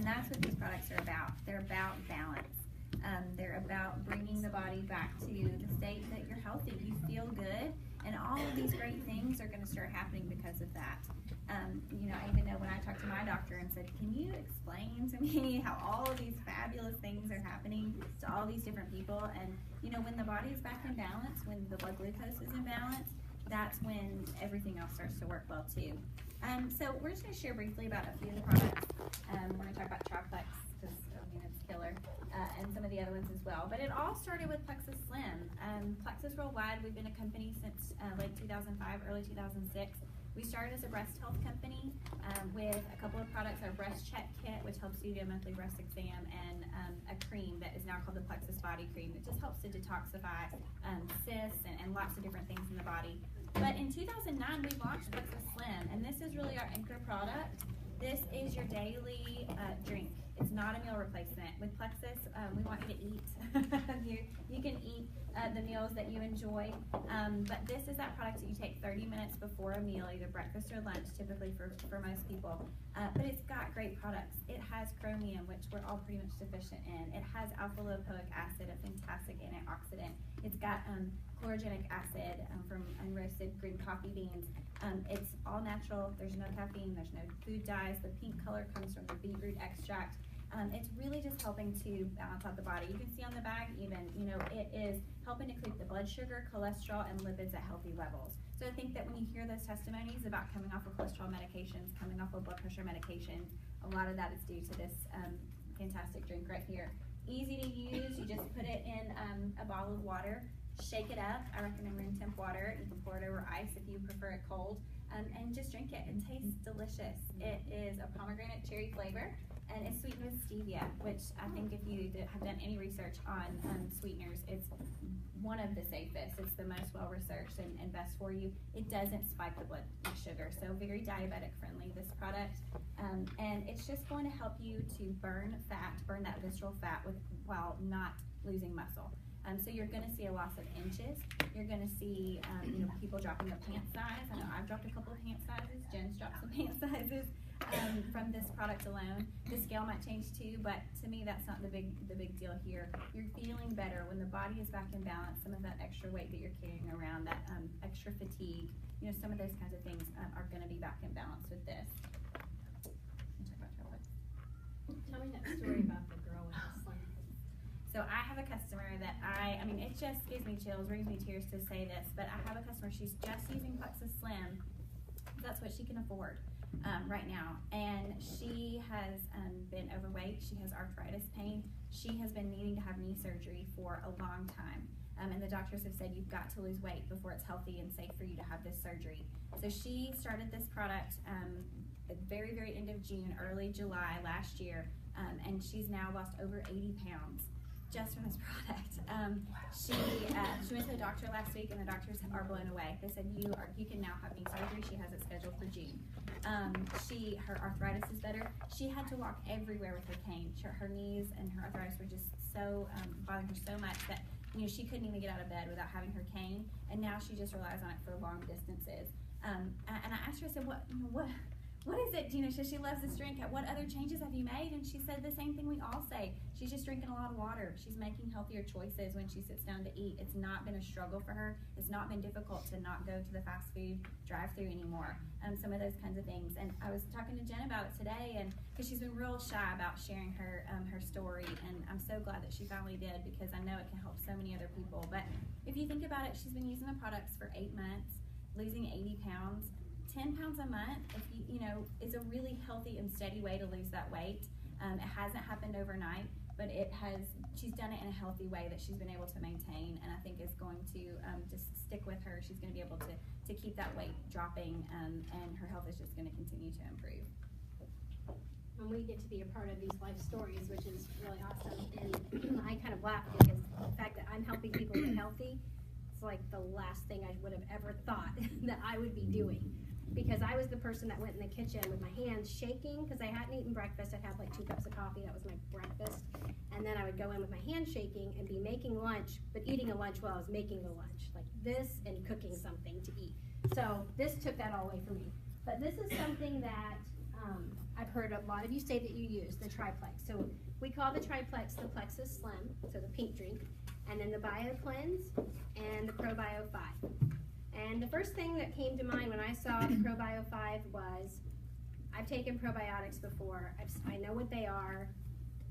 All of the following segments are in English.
that's what these products are about. They're about balance. They're about bringing the body back to the state that you're healthy. You feel good, and all of these great things are going to start happening because of that. You know, I even know when I talked to my doctor and said, can you explain to me how all of these fabulous things are happening to all these different people? And, you know, when the body is back in balance, when the blood glucose is in balance, that's when everything else starts to work well too. So we're just going to share briefly about a few of the products. We're going to talk about Triplex, because I mean, it's killer, and some of the other ones as well. But it all started with Plexus Slim. Plexus Worldwide, we've been a company since late 2005, early 2006. We started as a breast health company with a couple of products, our breast check kit, which helps you do a monthly breast exam, and a cream that is now called the Plexus Body Cream that just helps to detoxify cysts and lots of different things in the body. But in 2009, we launched Plexus Slim, and this is really our anchor product. This is your daily drink. It's not a meal replacement. With Plexus, we want you to eat. you can eat the meals that you enjoy, but this is that product that you take 30 minutes before a meal, either breakfast or lunch, typically for most people. But it's got great products. It has chromium, which we're all pretty much deficient in. It has alpha-lipoic acid, a fantastic antioxidant. It's got chlorogenic acid from unroasted green coffee beans. It's all natural. There's no caffeine. There's no food dyes. The pink color comes from the beetroot extract. It's really just helping to balance out the body. You can see on the bag even, you know, it is helping to keep the blood sugar, cholesterol, and lipids at healthy levels. So I think that when you hear those testimonies about coming off of cholesterol medications, coming off of blood pressure medications, a lot of that is due to this fantastic drink right here. Easy to use. You just put it in a bottle of water, shake it up. I recommend room temp water. You can pour it over ice if you prefer it cold, and just drink it. It tastes delicious. It is a pomegranate cherry flavor, and it's sweetened with stevia, which I think if you have done any research on sweeteners, it's one of the safest. It's the most well-researched and best for you. It doesn't spike the blood sugar, so very diabetic friendly, this product. And it's just going to help you to burn fat, burn that visceral fat while not losing muscle. So you're going to see a loss of inches. You're going to see you know, people dropping their pant size. I know I've dropped a couple of pant sizes. Jen's dropped some pant sizes from this product alone. The scale might change too, but to me that's not the big deal here. You're feeling better when the body is back in balance. Some of that extra weight that you're carrying around, that extra fatigue, you know, some of those kinds of things are going to be back in balance with this. Tell me that story about the girl with the slim. So I have a customer that I mean, it just gives me chills, brings me tears to say this, but I have a customer, she's just using Plexus Slim. That's what she can afford right now. And she has been overweight. She has arthritis pain. She has been needing to have knee surgery for a long time. And the doctors have said you've got to lose weight before it's healthy and safe for you to have this surgery. So she started this product at the very, very end of June, early July last year, and she's now lost over 80 pounds. Just from this product. She went to the doctor last week, and the doctors are blown away. They said you can now have knee surgery. She has it scheduled for June. Her arthritis is better. She had to walk everywhere with her cane. Her knees and her arthritis were just so bothering her so much that, you know, she couldn't even get out of bed without having her cane. And now she just relies on it for long distances. And I asked her, I said, what is it? You know, she loves this drink. What other changes have you made? And she said the same thing we all say. She's just drinking a lot of water. She's making healthier choices when she sits down to eat. It's not been a struggle for her. It's not been difficult to not go to the fast food drive-through anymore. Some of those kinds of things. And I was talking to Jen about it today, and because she's been real shy about sharing her story, and I'm so glad that she finally did, because I know it can help so many other people. But if you think about it, she's been using the products for 8 months, losing 80 pounds. 10 pounds a month, if you know, is a really healthy and steady way to lose that weight. It hasn't happened overnight, but she's done it in a healthy way that she's been able to maintain, and I think is going to just stick with her. She's going to be able to keep that weight dropping, and her health is just going to continue to improve. When we get to be a part of these life stories, which is really awesome, and I kind of laugh because the fact that I'm helping people get healthy, it's like the last thing I would have ever thought that I would be doing. Because I was the person that went in the kitchen with my hands shaking because I hadn't eaten breakfast. I'd had like 2 cups of coffee. That was my breakfast. And then I would go in with my hands shaking and be making lunch, but eating a lunch while I was making the lunch. Like this and cooking something to eat. So this took that all away from me. But this is something that I've heard a lot of you say that you use the triplex. So we call the triplex the Plexus Slim, so the pink drink, and then the Bio Cleanse and the ProBio 5. And the first thing that came to mind when I saw the ProBio 5 was, I've taken probiotics before. I know what they are.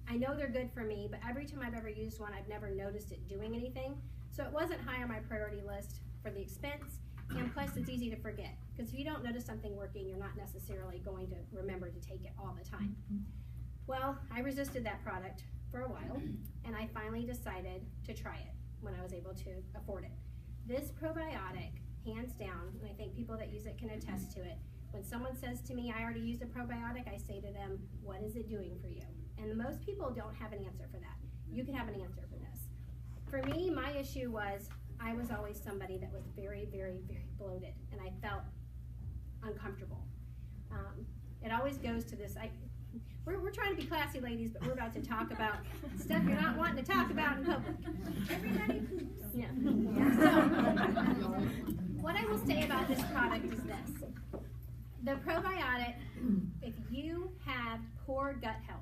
I know they're good for me, but every time I've ever used one, I've never noticed it doing anything. So it wasn't high on my priority list for the expense, and plus it's easy to forget. Because if you don't notice something working, you're not necessarily going to remember to take it all the time. Well, I resisted that product for a while, and I finally decided to try it when I was able to afford it. This probiotic, hands down, and I think people that use it can attest to it, when someone says to me, I already used a probiotic, I say to them, what is it doing for you? And most people don't have an answer for that. You can have an answer for this. For me, my issue was I was always somebody that was very, very, very bloated, and I felt uncomfortable. It always goes to this, we're trying to be classy, ladies, but we're about to talk about stuff you're not wanting to talk about in public. Everybody poops. Yeah. So, what I will say about this product is this. The probiotic, if you have poor gut health,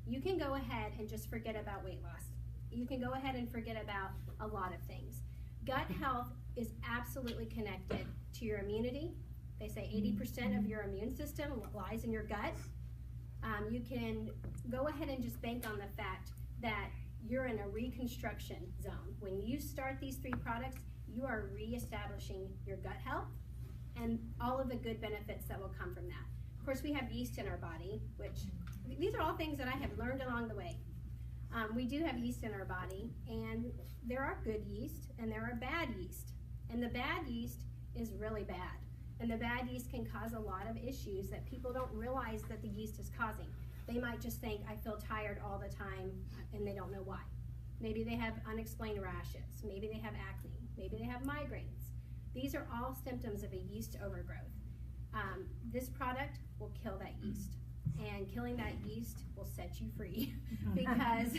you can go ahead and just forget about weight loss. You can go ahead and forget about a lot of things. Gut health is absolutely connected to your immunity. They say 80% of your immune system lies in your gut. You can go ahead and just bank on the fact that you're in a reconstruction zone. When you start these 3 products, you are reestablishing your gut health and all of the good benefits that will come from that. Of course, we have yeast in our body, which these are all things that I have learned along the way. We do have yeast in our body, and there are good yeast and there are bad yeast. And the bad yeast is really bad. And the bad yeast can cause a lot of issues that people don't realize that the yeast is causing. They might just think, I feel tired all the time, and they don't know why. Maybe they have unexplained rashes. Maybe they have acne. Maybe they have migraines. These are all symptoms of a yeast overgrowth. This product will kill that yeast. And killing that yeast will set you free. Because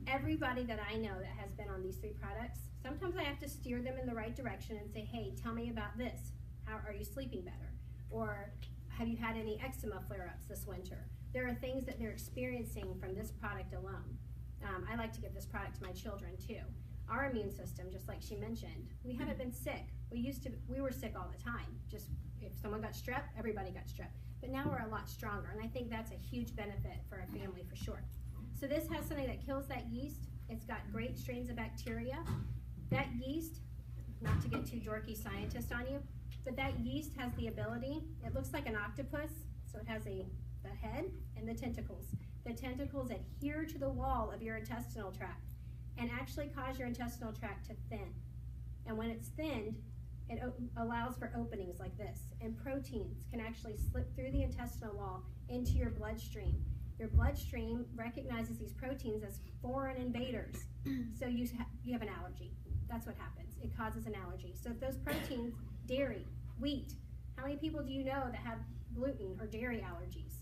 everybody that I know that has been on these 3 products, sometimes I have to steer them in the right direction and say, hey, tell me about this. How are you sleeping better? Or have you had any eczema flare-ups this winter? There are things that they're experiencing from this product alone. I like to give this product to my children too. Our immune system, just like she mentioned, we haven't been sick. We were sick all the time. Just if someone got strep, everybody got strep. But now we're a lot stronger, and I think that's a huge benefit for a family for sure. So this has something that kills that yeast. It's got great strains of bacteria. That yeast, not to get too dorky scientist on you, but that yeast has the ability, it looks like an octopus, so it has the head and the tentacles. The tentacles adhere to the wall of your intestinal tract and actually cause your intestinal tract to thin. And when it's thinned, it allows for openings like this. And proteins can actually slip through the intestinal wall into your bloodstream. Your bloodstream recognizes these proteins as foreign invaders. So you have an allergy. That's what happens. It causes an allergy. So if those proteins, dairy, wheat, how many people do you know that have gluten or dairy allergies?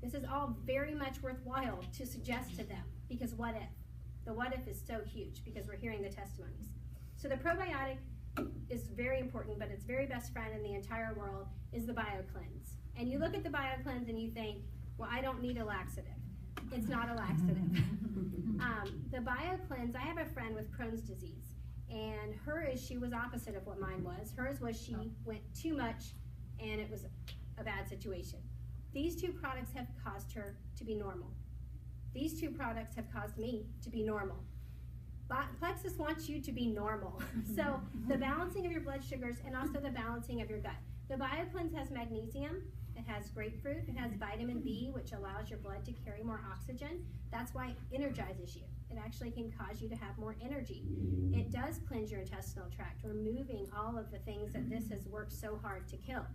This is all very much worthwhile to suggest to them, because what if? The what if is so huge because we're hearing the testimonies. So the probiotic is very important, but its very best friend in the entire world is the Bio Cleanse. And you look at the Bio Cleanse and you think, well, I don't need a laxative. It's not a laxative. The Bio Cleanse, I have a friend with Crohn's disease, and her issue was opposite of what mine was. Hers was she went too much, and it was a bad situation. These 2 products have caused her to be normal. These 2 products have caused me to be normal. Plexus wants you to be normal. So the balancing of your blood sugars and also the balancing of your gut. The Bio Cleanse has magnesium, it has grapefruit, it has vitamin B, which allows your blood to carry more oxygen. That's why it energizes you. It actually can cause you to have more energy. It does cleanse your intestinal tract, removing all of the things that this has worked so hard to kill.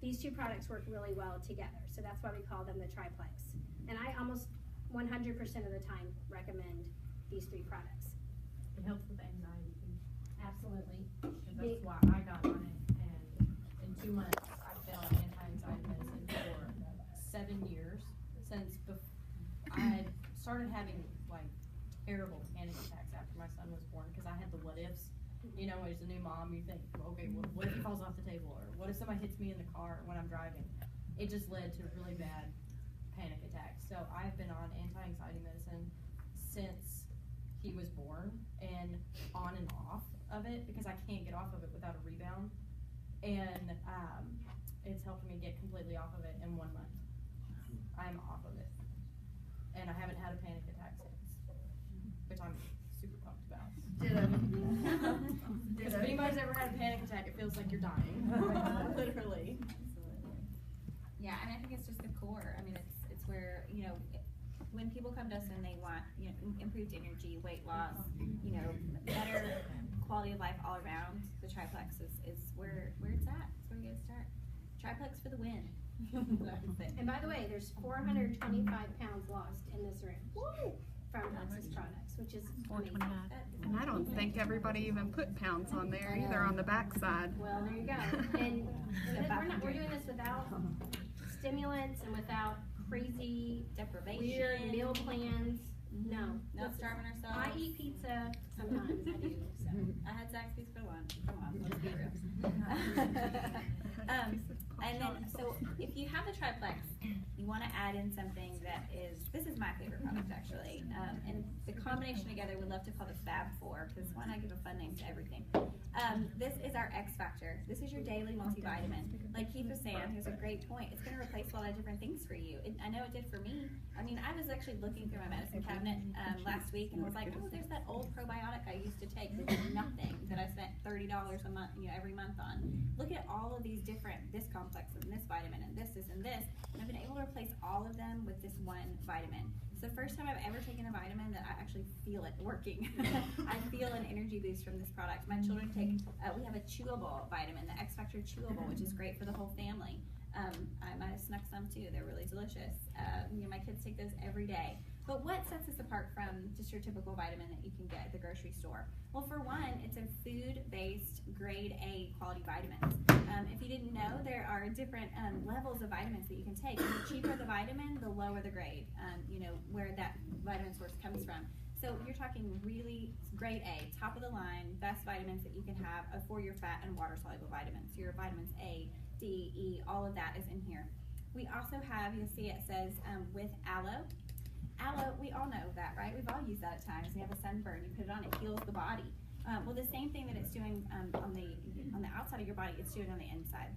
These 2 products work really well together, so that's why we call them the triplex. And I almost 100% of the time recommend these 3 products. It helps with anxiety too. Absolutely. And that's why I got on it, and in 2 months I've been on anti-anxiety medicine for 7 years. Since I started having like terrible panic attacks after my son was born, because I had the what ifs. You know, as a new mom, you think, well, okay, what if he falls off the table, or what if somebody hits me in the car when I'm driving? it just led to really bad panic attacks. So I've been on anti-anxiety medicine since he was born, and on and off of it because I can't get off of it without a rebound. And it's helped me get completely off of it in 1 month. I'm off of it. And I haven't had a panic attack since, which I'm super pumped about. Because if anybody's ever had a panic attack, it feels like you're dying. Literally. Absolutely. Yeah, and I think it's just the core. I mean, it's where, you know, when people come to us and they want, you know, improved energy, weight loss, you know, better quality of life all around, the triplex is where it's at. It's where you gotta start. Triplex for the win. And by the way, there's 425 pounds lost in this room. Woo! From Plexus products, which is amazing. And I don't think everybody even put pounds on there either on the backside. Well, there you go. And we're doing this without stimulants and without crazy Deprivation. weird meal plans. No. Not starving ourselves. I eat pizza sometimes. I do. So. I had Zaxby's for lunch. Come on, let's be real. And then, so if you have the triplex, you want to add in something that this is my favorite product actually. And the combination together we love to call the Fab Four, because why not give a fun name to everything? This is our X Factor. This is your daily multivitamin. Like Keith was saying, here's a great point. It's going to replace a lot of different things for you. I know it did for me. I mean, I was actually looking through my medicine cabinet last week and was like, oh, there's that old probiotic I used to take that did nothing that I spent $30 a month, you know, every month on. Look at all of these different, this complex and this vitamin and this, and this. And I've been able to replace all of them with this one vitamin. It's the first time I've ever taken a vitamin that I actually feel it working. I feel an energy boost from this product. My children take, we have a chewable vitamin, the X Factor Chewable, which is great for the whole family. I might have snuck some too. They're really delicious. You know, my kids take those every day. But what sets us apart from just your typical vitamin that you can get at the grocery store? Well, for one, it's a food-based grade A quality vitamins. If you didn't know, there are different levels of vitamins that you can take. The cheaper the vitamin, the lower the grade, you know, where that vitamin source comes from. So you're talking really grade A, top of the line, best vitamins that you can have for your fat and water soluble vitamins. Your vitamins A, D, E, all of that is in here. We also have, you'll see it says with aloe. Aloe, we all know that, right? We've all used that at times. You have a sunburn, you put it on, it heals the body. Well, the same thing that it's doing on the outside of your body, it's doing on the inside.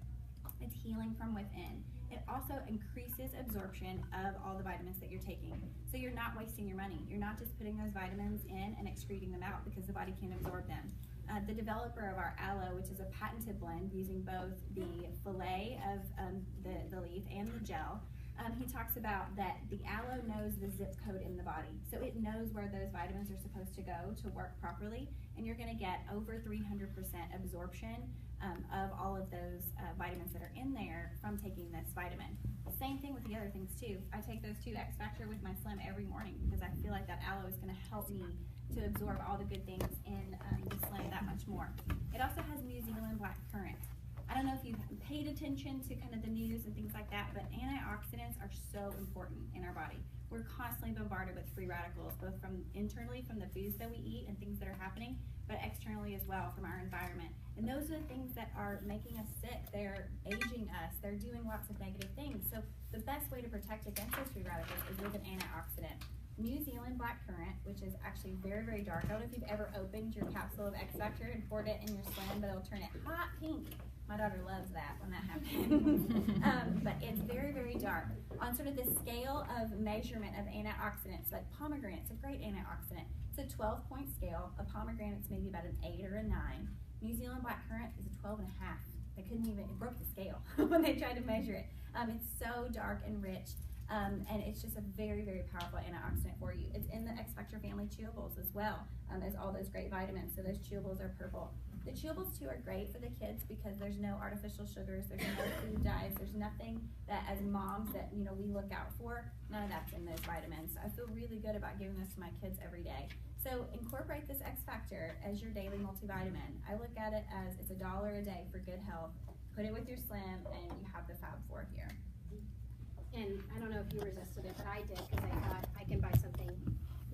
It's healing from within. It also increases absorption of all the vitamins that you're taking. So you're not wasting your money. You're not just putting those vitamins in and excreting them out because the body can't absorb them. The developer of our aloe, which is a patented blend using both the fillet of the leaf and the gel, he talks about that the aloe knows the zip code in the body. So it knows where those vitamins are supposed to go to work properly, and you're going to get over 300% absorption of all of those vitamins that are in there from taking this vitamin. Same thing with the other things too. I take those two X Factor with my Slim every morning because I feel like that aloe is going to help me to absorb all the good things in the Slim that much more. It also has New Zealand black currant. I don't know if you've paid attention to kind of the news and things like that, but antioxidants are so important in our body. We're constantly bombarded with free radicals, both from internally from the foods that we eat and things that are happening, but externally as well from our environment. And those are the things that are making us sick. They're aging us. They're doing lots of negative things. So the best way to protect against those free radicals is with an antioxidant. New Zealand black currant, which is actually very, very dark. I don't know if you've ever opened your capsule of X Factor and poured it in your Slim, but it'll turn it hot pink. My daughter loves that when that happens. But it's very, very dark. On sort of the scale of measurement of antioxidants, like pomegranate's a great antioxidant. It's a 12-point scale. A pomegranate's maybe about an 8 or a 9. New Zealand black currant is a 12 and a half. They couldn't even, it broke the scale when they tried to measure it. It's so dark and rich. And it's just a very, very powerful antioxidant for you. It's in the X Factor family chewables as well as all those great vitamins. So those chewables are purple. The chewables too are great for the kids because there's no artificial sugars, there's no food dyes, there's nothing that as moms that we look out for. None of that's in those vitamins. So I feel really good about giving this to my kids every day. So incorporate this X Factor as your daily multivitamin. I look at it as it's $1 a day for good health. Put it with your Slim and you have the Fab Four here. And I don't know if you resisted it, but I did because I thought I can buy something,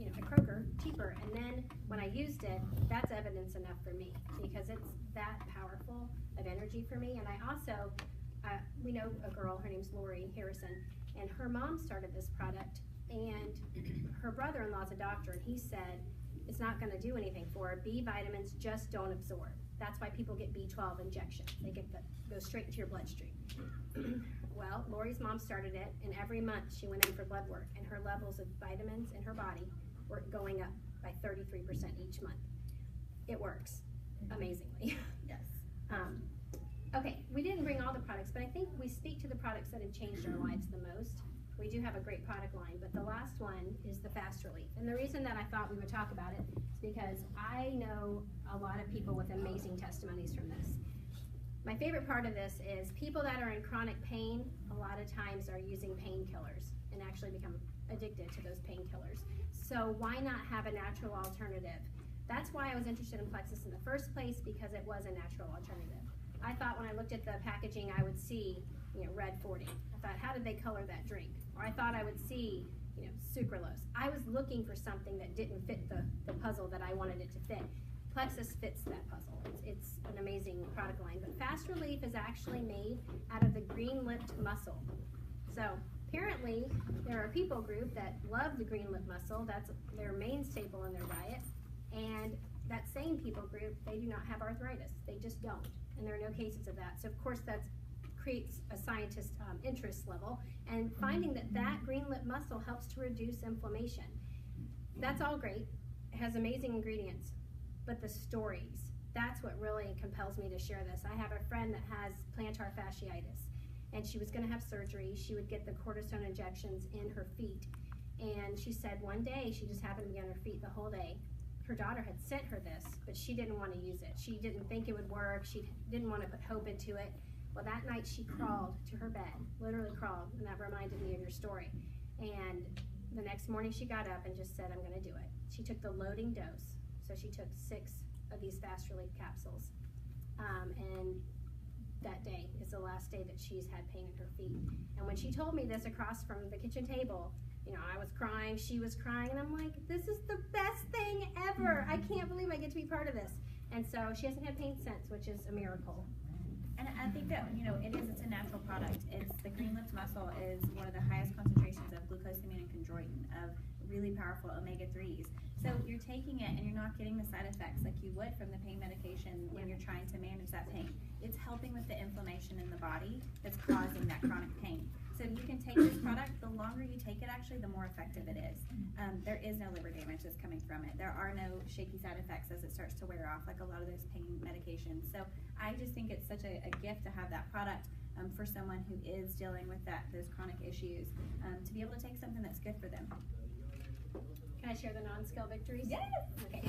at Kroger cheaper. And then when I used it, that's evidence enough for me because it's that powerful of energy for me. And I also we know a girl, her name's Lori Harrison, and her mom started this product, and her brother-in-law's a doctor, and he said it's not gonna do anything for her. B vitamins just don't absorb. That's why people get B12 injections. They get that go straight into your bloodstream. Well, Lori's mom started it, and every month she went in for blood work, and her levels of vitamins in her body were going up by 33% each month. It works amazingly. Yes. Okay, we didn't bring all the products, but I think we speak to the products that have changed our lives the most. We do have a great product line, but the last one is the Fast Relief. And the reason that I thought we would talk about it is because I know a lot of people with amazing testimonies from this. My favorite part of this is people that are in chronic pain, a lot of times are using painkillers and actually become addicted to those painkillers. So why not have a natural alternative? That's why I was interested in Plexus in the first place, because it was a natural alternative. I thought when I looked at the packaging, I would see, red 40. I thought, how did they color that drink? Or I thought I would see, sucralose. I was looking for something that didn't fit the puzzle that I wanted it to fit. Plexus fits that puzzle. It's an amazing product line. But Fast Relief is actually made out of the green-lipped mussel. So apparently there are a people group that love the green-lipped mussel. That's their main staple in their diet. And that same people group, they do not have arthritis. They just don't. And there are no cases of that. So of course that creates a scientist interest level. And finding that green-lipped mussel helps to reduce inflammation. That's all great. It has amazing ingredients. But the stories, that's what really compels me to share this. I have a friend that has plantar fasciitis, and she was going to have surgery. She would get the cortisone injections in her feet, and she said one day she just happened to be on her feet the whole day. Her daughter had sent her this, but she didn't want to use it. She didn't think it would work. She didn't want to put hope into it. Well, that night she crawled to her bed, literally crawled, and that reminded me of your story. And the next morning she got up and just said, I'm going to do it. She took the loading dose. So she took 6 of these Fast Relief capsules, and that day is the last day that she's had pain in her feet. And when she told me this across from the kitchen table, I was crying, she was crying, and I'm like, this is the best thing ever. I can't believe I get to be part of this. And so she hasn't had pain since, which is a miracle. And I think that, it's a natural product. The green-lipped mussel is one of the highest concentrations of glucosamine and chondroitin, of really powerful omega-3s. So you're taking it and you're not getting the side effects like you would from the pain medication when you're trying to manage that pain. It's helping with the inflammation in the body that's causing that chronic pain. So you can take this product, the longer you take it actually, the more effective it is. There is no liver damage that's coming from it. There are no shaky side effects as it starts to wear off like a lot of those pain medications. So I just think it's such a gift to have that product for someone who is dealing with those chronic issues, to be able to take something that's good for them. Can I share the non-scale victories? Yes! Okay.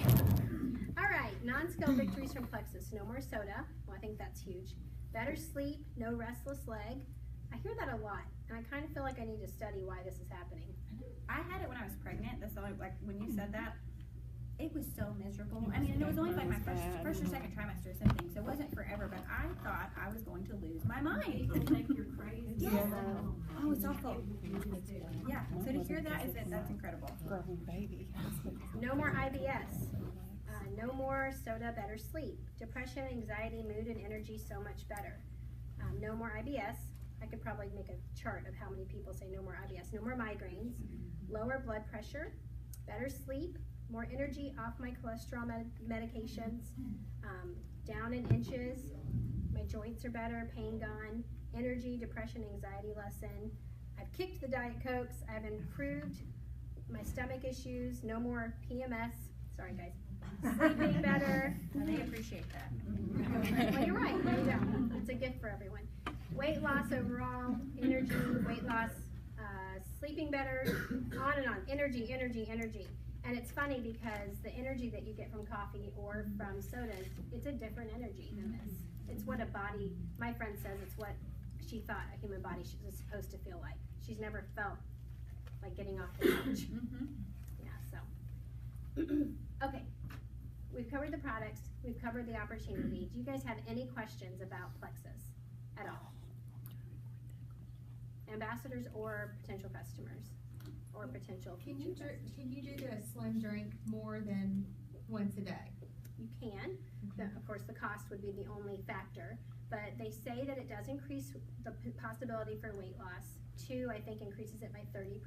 All right, non-scale victories from Plexus. No more soda. Well, I think that's huge. Better sleep, no restless leg. I hear that a lot, and I kind of feel like I need to study why this is happening. I had it when I was pregnant. That's only, when you said that, it was so miserable. I mean, it was only like my first or second trimester or something, so it wasn't forever, but I thought I was going to lose my mind. People think you're crazy. Yes. Oh, it's awful. Yeah, so to hear that's incredible. Growing baby. No more IBS. No more soda, better sleep. Depression, anxiety, mood, and energy so much better. No more IBS. I could probably make a chart of how many people say no more IBS. No more migraines. Lower blood pressure. Better sleep. More energy off my cholesterol medications. Down in inches. My joints are better. Pain gone. Energy, depression, anxiety lessen. I've kicked the Diet Cokes. I've improved my stomach issues. No more PMS. Sorry, guys. Sleeping better. They appreciate that. Well, you're right. There you go. It's a gift for everyone. Weight loss overall, energy, weight loss, sleeping better, on and on. Energy, energy, energy. And it's funny because the energy that you get from coffee or from sodas, it's a different energy than this. It's what a body, my friend says it's what she thought a human body was supposed to feel like. She's never felt like getting off the couch. Yeah, so. Okay, we've covered the products, we've covered the opportunity. Do you guys have any questions about Plexus at all? Ambassadors or potential customers or potential Can future customers? you do the slim drink more than once a day? You can. Of course, the cost would be the only factor. but they say that it does increase the possibility for weight loss. 2, I think, increases it by 30%.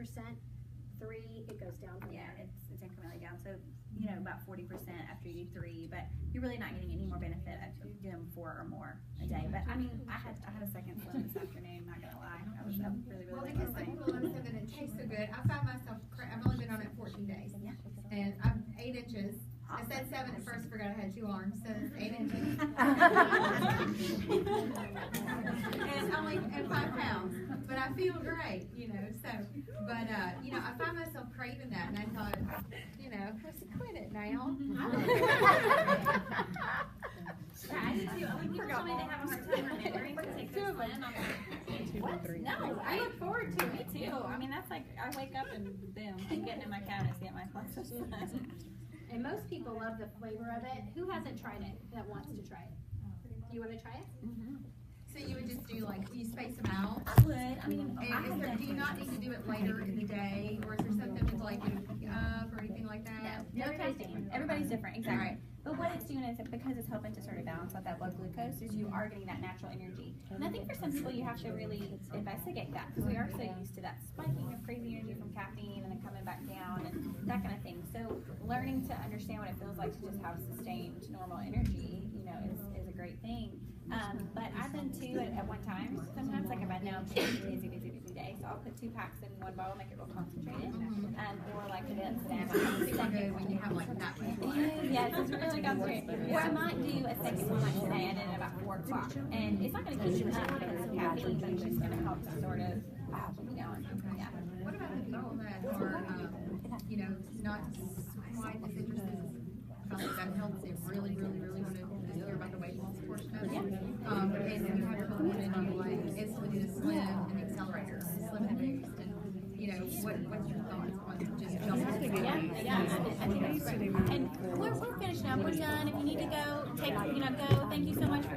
3, it goes down from Yeah, there. it's incrementally down. So, you know, about 40% after you do 3, but you're really not getting any more benefit of doing 4 or more a day. But I mean, I had a second swim this afternoon, not gonna lie. I was up really, Well, really because late. some people understand that it tastes so good. I find myself, I've only been on it 14 days. And I'm 8 inches. I said 7 at first, forgot I had 2 arms, so it's 8 inches. And only and 5 pounds. But I feel great, you know, so, but, you know, I find myself craving that, and I thought, you know, let's quit it now. Yeah, I do too. Like, people tell me they have a hard time remembering to take their swim. I'm like, what? No, I look forward to it too. I mean, that's like, I wake up and boom, I'm getting in my cabinets to get my Plexus. And most people love the flavor of it. Who hasn't tried it that wants to try it? Do you want to try it? So you would just do like, you space them out? I would. I mean, And is there, do you not need to do it later in the day, or is there something to like pick up or anything like that? No, everybody's different. Everybody's different, exactly. But what it's doing is because it's helping to sort of balance out that blood glucose, is you are getting that natural energy. And I think for some people you have to really investigate that, because we are so used to that spiking of crazy energy from caffeine and then coming back down and that kind of thing. So learning to understand what it feels like to just have sustained normal energy, you know, is a great thing. But I've been too at one time. Sometimes, like if I know I'm busy day, so I'll put 2 packs in one bottle, make it real concentrated, or like put it in today. It's super good when you have like that much blood. Yes, it's really concentrated. Or I might do a second one like today. I did it about 4 o'clock, and it's not going to keep you up because it's caffeine, but it's just going to help to sort of keep you going. Yeah. What about the people that are, you know, not quite as interested in that health, they really want to just hear about the weight loss portion of it? And you have a couple and you like instantly do the slim and accelerator, slim and boost, and you know, what's your thoughts on just jumping? Yeah, I think that's great. And we're finished now. We're done. If you need to go, go. Thank you so much for